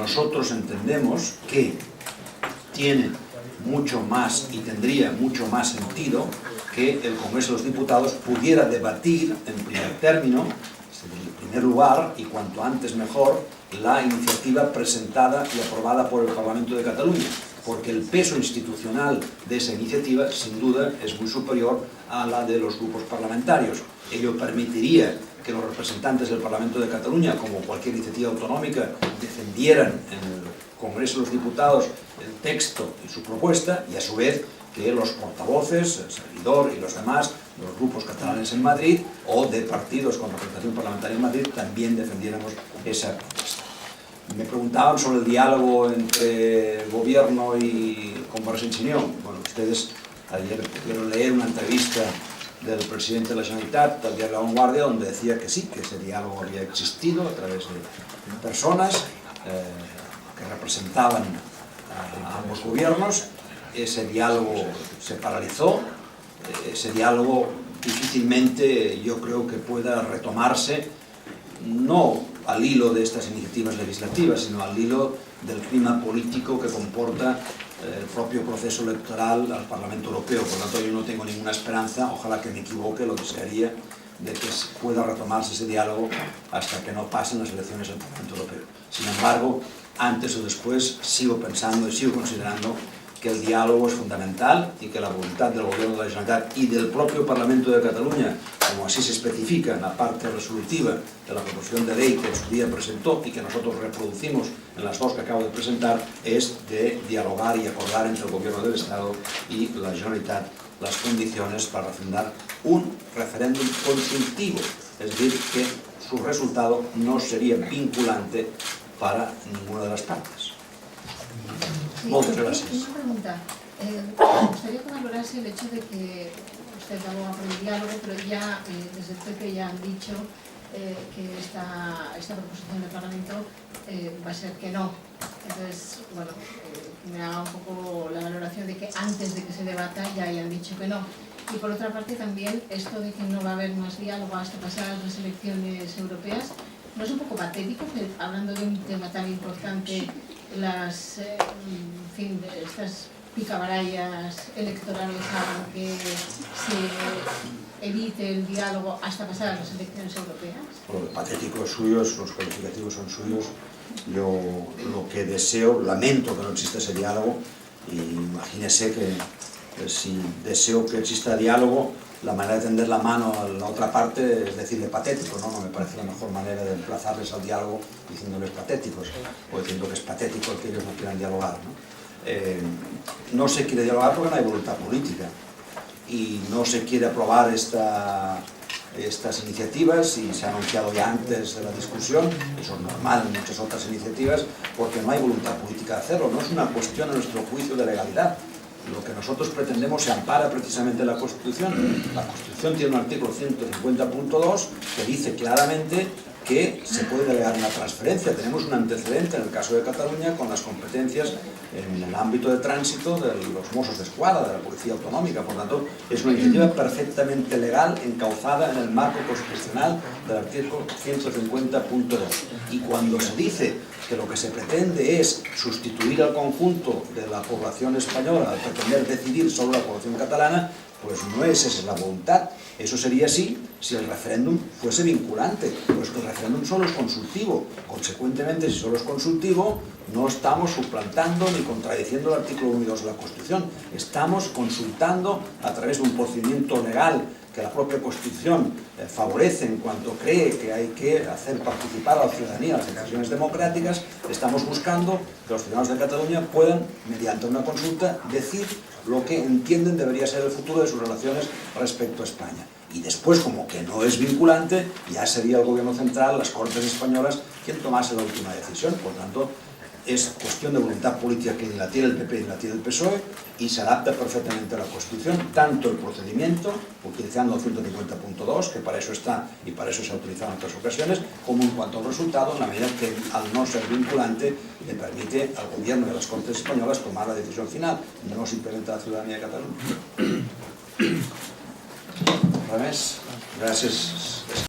nosotros entendemos que tiene mucho más y tendría mucho más sentido que el Congreso de los Diputados pudiera debatir en primer término, en primer lugar, y cuanto antes mejor, la iniciativa presentada y aprobada por el Parlamento de Cataluña, porque el peso institucional de esa iniciativa, sin duda, es muy superior a la de los grupos parlamentarios. Ello permitiría que los representantes del Parlamento de Cataluña, como cualquier iniciativa autonómica, defendieran en el Congreso de los Diputados el texto y su propuesta, y a su vez que los portavoces, el servidor y los demás, los grupos catalanes en Madrid o de partidos con representación parlamentaria en Madrid, también defendiéramos esa propuesta. Me preguntaban sobre el diálogo entre el gobierno y Convergencia y Unió. Bueno, ustedes ayer pudieron leer una entrevista del presidente de la Generalitat al diario La Vanguardia, donde decía que sí, que ese diálogo había existido a través de personas que representaban a ambos gobiernos. Ese diálogo se paralizó, ese diálogo difícilmente yo creo que pueda retomarse, no al hilo de estas iniciativas legislativas, sino al hilo del clima político que comporta el propio proceso electoral al Parlamento Europeo. Por lo tanto, yo no tengo ninguna esperanza, ojalá que me equivoque, lo desearía, de que pueda retomarse ese diálogo hasta que no pasen las elecciones al Parlamento Europeo. Sin embargo, antes o después sigo pensando y sigo considerando que el diálogo es fundamental y que la voluntad del Gobierno de la Generalitat y del propio Parlamento de Cataluña, como así se especifica en la parte resolutiva de la proposición de ley que en su día presentó y que nosotros reproducimos en las dos que acabo de presentar, es de dialogar y acordar entre el Gobierno del Estado y la Generalitat las condiciones para refrendar un referéndum consultivo, es decir, que su resultado no sería vinculante para ninguna de las partes. Sí, Muchas gracias. Una pregunta. Me gustaría que valorase el hecho de que usted aboga por el diálogo, pero ya desde el PP ya han dicho que esta proposición del Parlamento va a ser que no. Entonces, bueno, me haga un poco la valoración de que antes de que se debata ya hayan dicho que no. Y por otra parte también esto de que no va a haber más diálogo hasta pasadas las elecciones europeas, ¿no es un poco patético que hablando de un tema tan importante estas picabarallas electorales hagan que se evite el diálogo hasta pasar las elecciones europeas? Bueno, el patético es suyo, los calificativos son suyos. Yo lo que deseo, lamento que no exista ese diálogo, y imagínese que si deseo que exista diálogo, la manera de tender la mano a la otra parte es decirle patético, ¿no? No me parece la mejor manera de emplazarles al diálogo diciéndoles patéticos, o diciendo que es patético el que ellos no quieran dialogar, ¿no? No se quiere dialogar porque no hay voluntad política, y no se quiere aprobar estas iniciativas, y se ha anunciado ya antes de la discusión, eso es normal en muchas otras iniciativas, porque no hay voluntad política de hacerlo. No es una cuestión, a nuestro juicio, de legalidad. Lo que nosotros pretendemos se ampara precisamente en la Constitución. La Constitución tiene un artículo 150.2 que dice claramente que se puede delegar una transferencia. Tenemos un antecedente en el caso de Cataluña con las competencias en el ámbito de tránsito de los Mossos d'Esquadra, de la Policía Autonómica. Por tanto, es una iniciativa perfectamente legal, encauzada en el marco constitucional del artículo 150.2. Y cuando se dice que lo que se pretende es sustituir al conjunto de la población española al pretender decidir sobre la población catalana, pues no es esa la voluntad. Eso sería así si el referéndum fuese vinculante, pues que el referéndum solo es consultivo. Consecuentemente, si solo es consultivo, no estamos suplantando ni contradiciendo el artículo 1 y 2 de la Constitución. Estamos consultando a través de un procedimiento legal que la propia Constitución favorece en cuanto cree que hay que hacer participar a la ciudadanía en las elecciones democráticas. Estamos buscando que los ciudadanos de Cataluña puedan, mediante una consulta, decir lo que entienden debería ser el futuro de sus relaciones respecto a España. Y después, como que no es vinculante, ya sería el Gobierno central, las Cortes españolas, quien tomase la última decisión. Por tanto, es cuestión de voluntad política que ni la tiene el PP ni la tiene el PSOE, y se adapta perfectamente a la Constitución, tanto el procedimiento, utilizando el 150.2, que para eso está y para eso se ha utilizado en otras ocasiones, como en cuanto al resultado, en la medida que al no ser vinculante le permite al Gobierno y a las Cortes españolas tomar la decisión final, no simplemente a la ciudadanía de Cataluña. Res més. Gràcies.